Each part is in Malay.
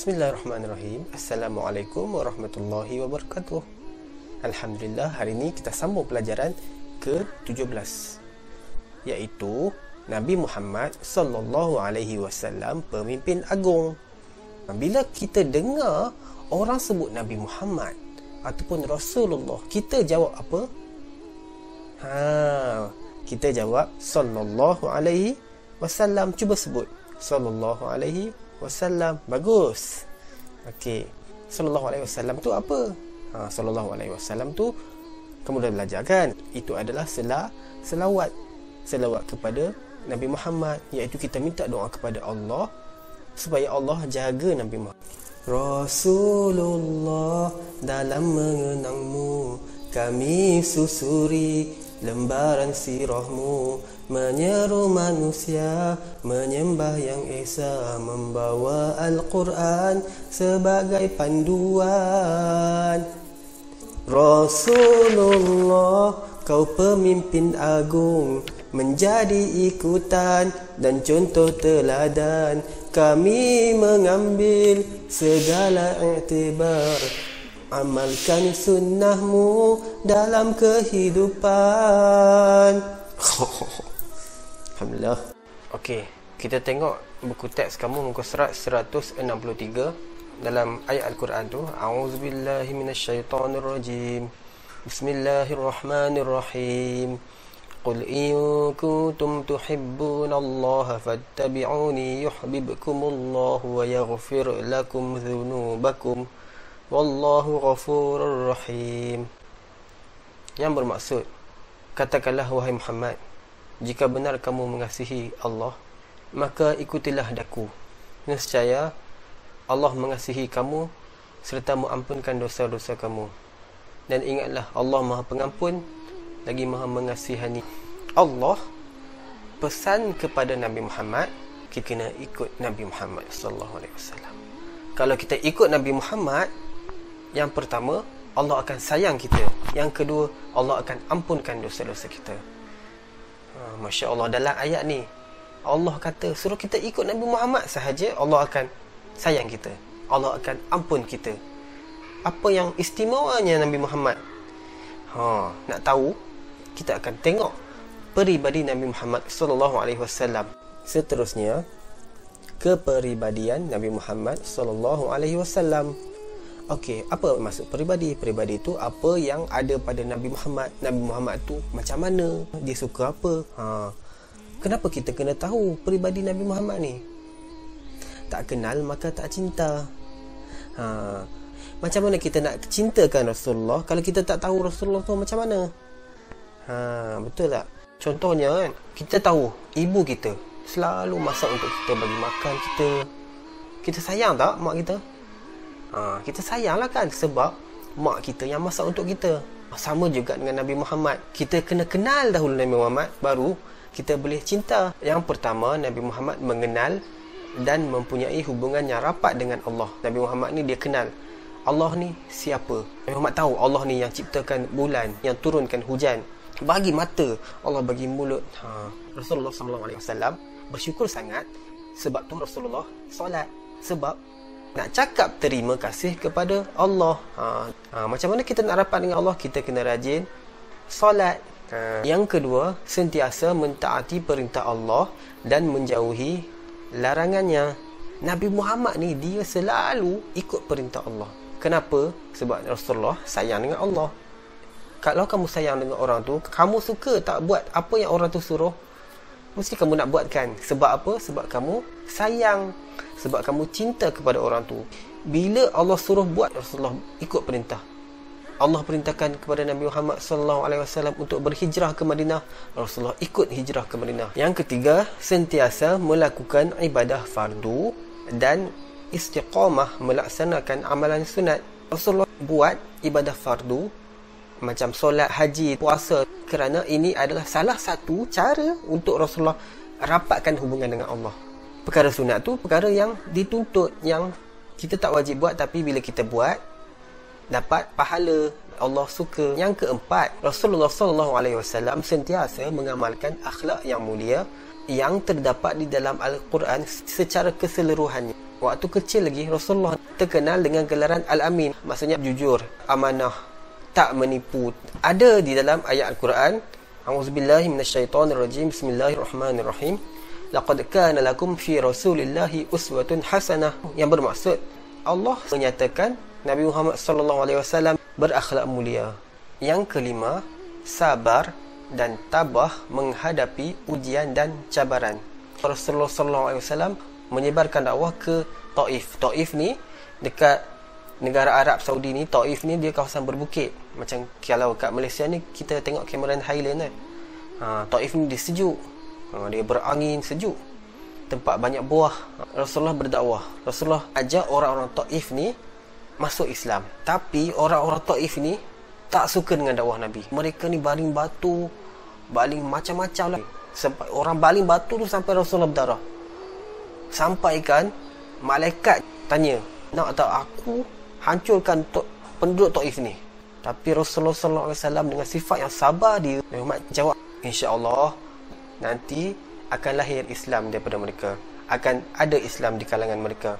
Bismillahirrahmanirrahim. Assalamualaikum warahmatullahi wabarakatuh. Alhamdulillah, hari ini kita sambung pelajaran ke-17, iaitu Nabi Muhammad sallallahu alaihi wasallam, pemimpin agung. Bila kita dengar orang sebut Nabi Muhammad ataupun Rasulullah, kita jawab apa? Kita jawab sallallahu alaihi wasallam. Cuba sebut sallallahu alaihi wasallam. Bagus. Okey. Sallallahu alaihi wasallam tu apa? Sallallahu alaihi wasallam tu kamu dah belajar kan? Itu adalah selawat kepada Nabi Muhammad, iaitu kita minta doa kepada Allah supaya Allah jaga Nabi Muhammad. Rasulullah, dalam mengenangmu kami susuri lembaran sirahmu, menyeru manusia menyembah yang esa, membawa Al-Quran sebagai panduan. Rasulullah, kau pemimpin agung, menjadi ikutan dan contoh teladan. Kami mengambil segala iktibar, amalkan sunnahmu dalam kehidupan. Alhamdulillah. Okey, kita tengok buku teks kamu muka surat 163 dalam ayat Al-Quran tu. A'udzubillahi minasyaitonirrajim. Bismillahirrahmanirrahim. Qul in kuntum tuhibbunallaha fattabi'uni yuhibbukumullahu wa yaghfir lakum dhunubakum. Wallahu ghafurur rahim. Yang bermaksud, katakanlah wahai Muhammad, jika benar kamu mengasihi Allah, maka ikutilah daku. Nescaya Allah mengasihi kamu serta mengampunkan dosa-dosa kamu. Dan ingatlah, Allah Maha Pengampun lagi Maha Mengasihani. Allah pesan kepada Nabi Muhammad, kita kena ikut Nabi Muhammad sallallahu alaihi wasallam. Kalau kita ikut Nabi Muhammad, yang pertama, Allah akan sayang kita. Yang kedua, Allah akan ampunkan dosa-dosa kita. Masya Allah, dalam ayat ni Allah kata suruh kita ikut Nabi Muhammad sahaja, Allah akan sayang kita, Allah akan ampun kita. Apa yang istimewanya Nabi Muhammad? Nak tahu? Kita akan tengok peribadi Nabi Muhammad sallallahu alaihi wasallam. Seterusnya, kepribadian Nabi Muhammad sallallahu alaihi wasallam. Okey, apa maksud peribadi? Peribadi itu apa yang ada pada Nabi Muhammad. Nabi Muhammad tu macam mana? Dia suka apa? Kenapa kita kena tahu peribadi Nabi Muhammad ni? Tak kenal maka tak cinta. Macam mana kita nak cintakan Rasulullah kalau kita tak tahu Rasulullah tu macam mana? Betul tak? Contohnya kan, kita tahu ibu kita selalu masak untuk kita, bagi makan kita. Kita sayang tak mak kita? Kita sayanglah kan, sebab mak kita yang masak untuk kita. Sama juga dengan Nabi Muhammad. Kita kena kenal dahulu Nabi Muhammad, baru kita boleh cinta. Yang pertama, Nabi Muhammad mengenal dan mempunyai hubungan yang rapat dengan Allah. Nabi Muhammad ni dia kenal Allah ni siapa. Nabi Muhammad tahu Allah ni yang ciptakan bulan, yang turunkan hujan, bagi mata, Allah bagi mulut. Rasulullah SAW bersyukur sangat sebab tu Rasulullah solat. Sebab nak cakap terima kasih kepada Allah. Macam mana kita nak rapat dengan Allah? Kita kena rajin solat. Yang kedua, sentiasa mentaati perintah Allah dan menjauhi larangannya. Nabi Muhammad ni dia selalu ikut perintah Allah. Kenapa? Sebab Rasulullah sayang dengan Allah. Kalau kamu sayang dengan orang tu, kamu suka tak buat apa yang orang tu suruh, mesti kamu nak buat kan? Sebab apa? Sebab kamu sayang, sebab kamu cinta kepada orang tu. Bila Allah suruh buat, Rasulullah ikut perintah. Allah perintahkan kepada Nabi Muhammad SAW untuk berhijrah ke Madinah, Rasulullah ikut hijrah ke Madinah. Yang ketiga, sentiasa melakukan ibadah fardu dan istiqamah melaksanakan amalan sunat. Rasulullah buat ibadah fardu macam solat, haji, puasa, kerana ini adalah salah satu cara untuk Rasulullah rapatkan hubungan dengan Allah. Perkara sunat tu perkara yang dituntut, yang kita tak wajib buat, tapi bila kita buat dapat pahala, Allah suka. Yang keempat, Rasulullah SAW sentiasa mengamalkan akhlak yang mulia yang terdapat di dalam Al-Quran secara keseluruhannya. Waktu kecil lagi Rasulullah terkenal dengan gelaran Al-Amin, maksudnya jujur, amanah, tak menipu. Ada di dalam ayat Al-Quran, A'udzubillahi minasyaitonirrajim, Bismillahirrahmanirrahim. Laqad kana lakum fi Rasulillahi uswatun hasanah, yang bermaksud Allah menyatakan Nabi Muhammad sallallahu alaihi wasallam berakhlak mulia. Yang kelima, sabar dan tabah menghadapi ujian dan cabaran. Rasulullah sallallahu alaihi wasallam menyebarkan dakwah ke Taif. Taif ni dekat negara Arab Saudi ni. Taif ni dia kawasan berbukit. Macam kalau kat Malaysia ni kita tengok Cameron Highland kan. Taif ni dia sejuk. Dia berangin, sejuk. Tempat banyak buah. Rasulullah berdakwah. Rasulullah ajak orang-orang Taif ni masuk Islam. Tapi orang-orang Taif ni tak suka dengan dakwah Nabi. Mereka ni baling batu, baling macam-macam lah. Sampai orang baling batu tu sampai Rasulullah berdarah. Sampaikan malaikat tanya, nak tak aku hancurkan penduduk Taif ni? Tapi Rasulullah sallallahu alaihi wasallam dengan sifat yang sabar dia, Muhammad jawab, insya-Allah nanti akan lahir Islam daripada mereka. Akan ada Islam di kalangan mereka.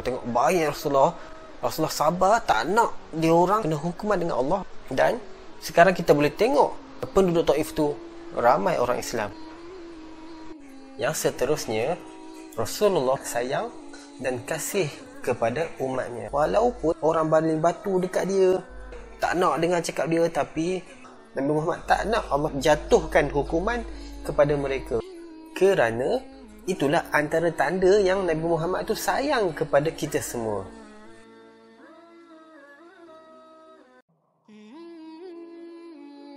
Tengok baik Rasulullah. Rasulullah sabar, tak nak dia orang kena hukuman dengan Allah. Dan sekarang kita boleh tengok penduduk Taif tu ramai orang Islam. Yang seterusnya, Rasulullah sayang dan kasih kepada umatnya. Walaupun orang baling batu dekat dia, tak nak dengar cakap dia, tapi Nabi Muhammad tak nak Allah jatuhkan hukuman kepada mereka. Kerana itulah antara tanda yang Nabi Muhammad tu sayang kepada kita semua.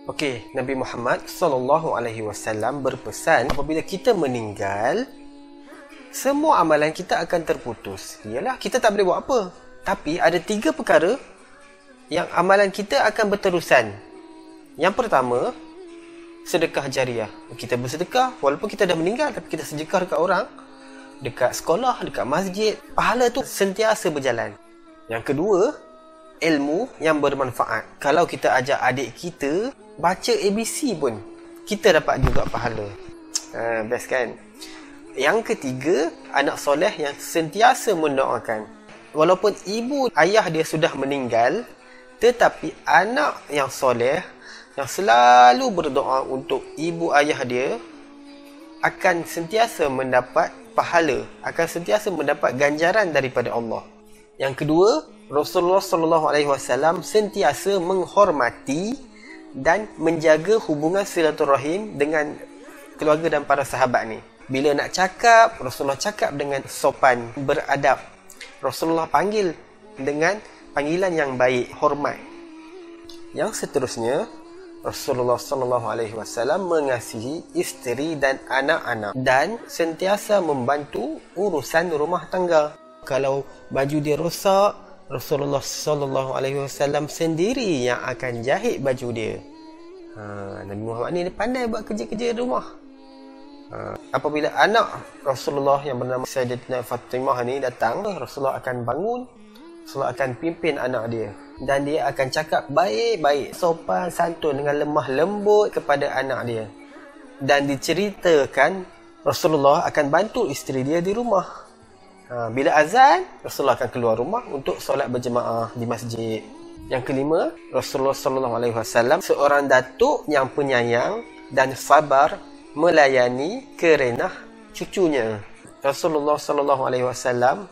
Okey, Nabi Muhammad sallallahu alaihi wasallam berpesan, apabila kita meninggal, semua amalan kita akan terputus. Yalah, kita tak boleh buat apa. Tapi ada 3 perkara yang amalan kita akan berterusan. Yang pertama, sedekah jariah. Kita bersedekah walaupun kita dah meninggal, tapi kita sedekah dekat orang, dekat sekolah, dekat masjid, pahala tu sentiasa berjalan. Yang kedua, ilmu yang bermanfaat. Kalau kita ajak adik kita baca ABC pun, kita dapat juga pahala. Best kan? Yang ketiga, anak soleh yang sentiasa mendoakan. Walaupun ibu ayah dia sudah meninggal, tetapi anak yang soleh yang selalu berdoa untuk ibu ayah dia akan sentiasa mendapat pahala, akan sentiasa mendapat ganjaran daripada Allah. Yang kedua, Rasulullah sallallahu alaihi wasallam sentiasa menghormati dan menjaga hubungan silaturahim dengan keluarga dan para sahabat ni. Bila nak cakap, Rasulullah cakap dengan sopan, beradab. Rasulullah panggil dengan panggilan yang baik, hormat. Yang seterusnya, Rasulullah sallallahu alaihi wasallam mengasihi isteri dan anak-anak dan sentiasa membantu urusan rumah tangga. Kalau baju dia rosak, Rasulullah sallallahu alaihi wasallam sendiri yang akan jahit baju dia. Nabi Muhammad ni dia pandai buat kerja-kerja rumah. Apabila anak Rasulullah yang bernama Sayyidatina Fatimah ni datang, Rasulullah akan bangun, Rasulullah akan pimpin anak dia, dan dia akan cakap baik-baik, sopan santun dengan lemah lembut kepada anak dia. Dan diceritakan Rasulullah akan bantu isteri dia di rumah. Bila azan, Rasulullah akan keluar rumah untuk solat berjemaah di masjid. Yang kelima, Rasulullah sallallahu alaihi wasallam seorang datuk yang penyayang dan sabar melayani kerenah cucunya. Rasulullah sallallahu alaihi wasallam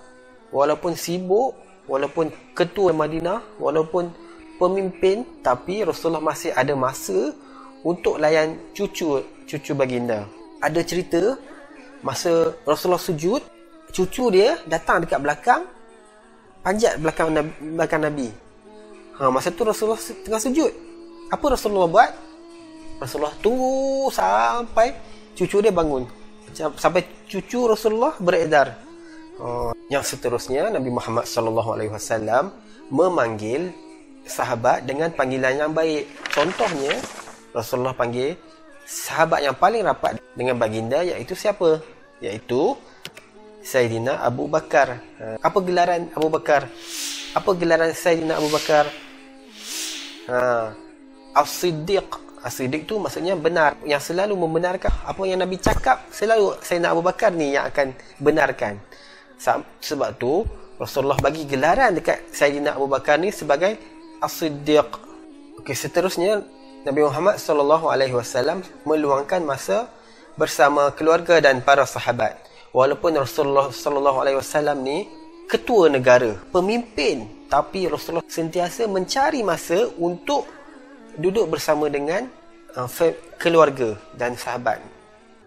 walaupun sibuk, walaupun ketua Madinah, walaupun pemimpin, tapi Rasulullah masih ada masa untuk layan cucu baginda. Ada cerita masa Rasulullah sujud, cucu dia datang dekat belakang, panjat belakang Nabi. Masa tu Rasulullah tengah sujud. Apa Rasulullah buat? Rasulullah tunggu sampai cucu dia bangun, sampai cucu Rasulullah beredar. Yang seterusnya, Nabi Muhammad sallallahu alaihi wasallam memanggil sahabat dengan panggilan yang baik. Contohnya, Rasulullah panggil sahabat yang paling rapat dengan baginda, iaitu siapa? Iaitu Sayyidina Abu Bakar. Apa gelaran Abu Bakar? Apa gelaran Sayyidina Abu Bakar? As-Siddiq. As-Siddiq tu maksudnya benar, yang selalu membenarkan apa yang Nabi cakap. Selalu Sayyidina Abu Bakar ni yang akan benarkan. Sebab tu Rasulullah bagi gelaran dekat Sayyidina Abu Bakar ni sebagai As-Siddiq. Okey, seterusnya Nabi Muhammad SAW meluangkan masa bersama keluarga dan para sahabat. Walaupun Rasulullah SAW ni ketua negara, pemimpin, tapi Rasulullah sentiasa mencari masa untuk duduk bersama dengan keluarga dan sahabat.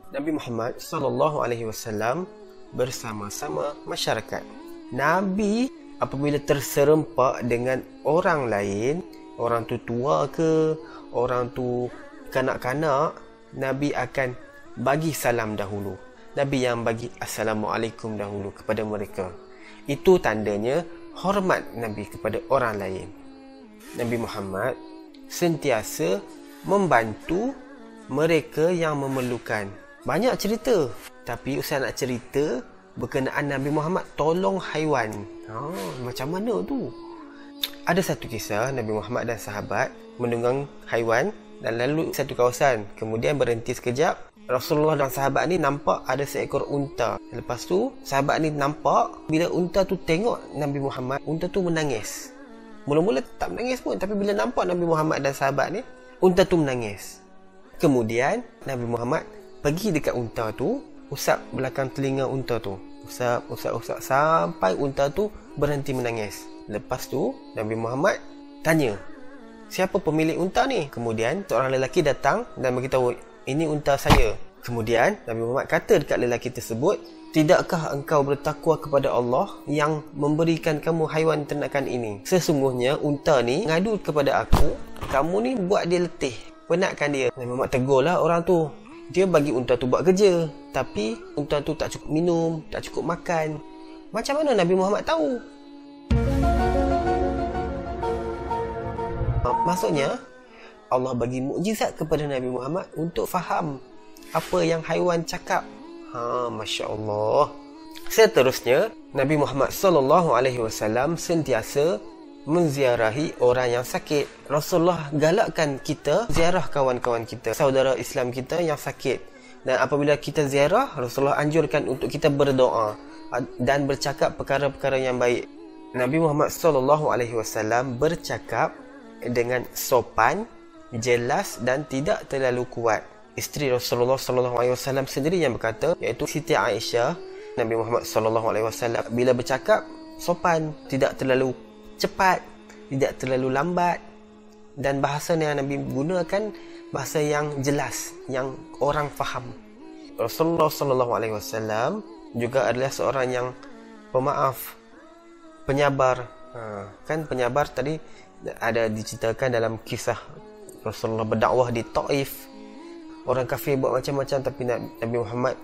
Nabi Muhammad SAW bersama-sama masyarakat. Nabi apabila terserempak dengan orang lain, orang tu tua ke, orang tu kanak-kanak, Nabi akan bagi salam dahulu. Nabi yang bagi Assalamualaikum dahulu kepada mereka. Itu tandanya hormat Nabi kepada orang lain. Nabi Muhammad sentiasa membantu mereka yang memerlukan. Banyak cerita, tapi Ustaz nak cerita berkenaan Nabi Muhammad tolong haiwan. Macam mana tu? Ada satu kisah Nabi Muhammad dan sahabat menunggang haiwan dan lalu satu kawasan. Kemudian berhenti sekejap. Rasulullah dan sahabat ni nampak ada seekor unta. Lepas tu sahabat ni nampak bila unta tu tengok Nabi Muhammad, unta tu menangis. Mula-mula tak menangis pun, tapi bila nampak Nabi Muhammad dan sahabat ni, unta tu menangis. Kemudian Nabi Muhammad pergi dekat unta tu, usap belakang telinga unta tu. Usap sampai unta tu berhenti menangis. Lepas tu Nabi Muhammad tanya, siapa pemilik unta ni? Kemudian seorang lelaki datang dan beritahu, ini unta saya. Kemudian Nabi Muhammad kata dekat lelaki tersebut, tidakkah engkau bertakwa kepada Allah yang memberikan kamu haiwan ternakan ini? Sesungguhnya unta ni ngadu kepada aku, kamu ni buat dia letih, penatkan dia. Nabi Muhammad tegurlah orang tu. Dia bagi unta tu buat kerja, tapi unta tu tak cukup minum, tak cukup makan. Macam mana Nabi Muhammad tahu? Maksudnya Allah bagi mukjizat kepada Nabi Muhammad untuk faham apa yang haiwan cakap. Masya Allah. Seterusnya Nabi Muhammad SAW sentiasa menziarahi orang yang sakit. Rasulullah galakkan kita ziarah kawan-kawan kita, saudara Islam kita yang sakit. Dan apabila kita ziarah, Rasulullah anjurkan untuk kita berdoa dan bercakap perkara-perkara yang baik. Nabi Muhammad SAW bercakap dengan sopan, jelas dan tidak terlalu kuat. Isteri Rasulullah SAW sendiri yang berkata, iaitu Siti Aisyah, Nabi Muhammad SAW bila bercakap sopan, tidak terlalu cepat, tidak terlalu lambat, dan bahasa yang Nabi gunakan bahasa yang jelas, yang orang faham. Rasulullah SAW juga adalah seorang yang pemaaf, penyabar. Kan penyabar tadi ada diceritakan dalam kisah Rasulullah berdakwah di Taif. Orang kafir buat macam-macam, tapi Nabi Muhammad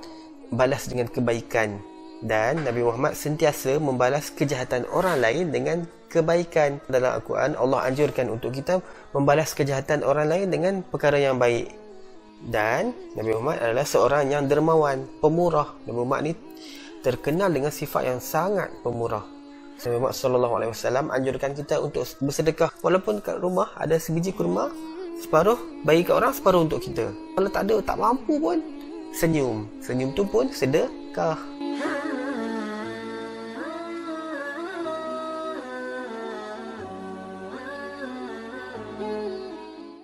balas dengan kebaikan. Dan Nabi Muhammad sentiasa membalas kejahatan orang lain dengan kebaikan. Dalam Al-Quran, Allah anjurkan untuk kita membalas kejahatan orang lain dengan perkara yang baik. Dan Nabi Muhammad adalah seorang yang dermawan, pemurah. Nabi Muhammad ni terkenal dengan sifat yang sangat pemurah. Nabi Muhammad SAW anjurkan kita untuk bersedekah. Walaupun kat rumah ada sebiji kurma, separuh bagi kat orang, separuh untuk kita. Kalau tak ada, tak mampu pun, senyum. Senyum tu pun sedekah.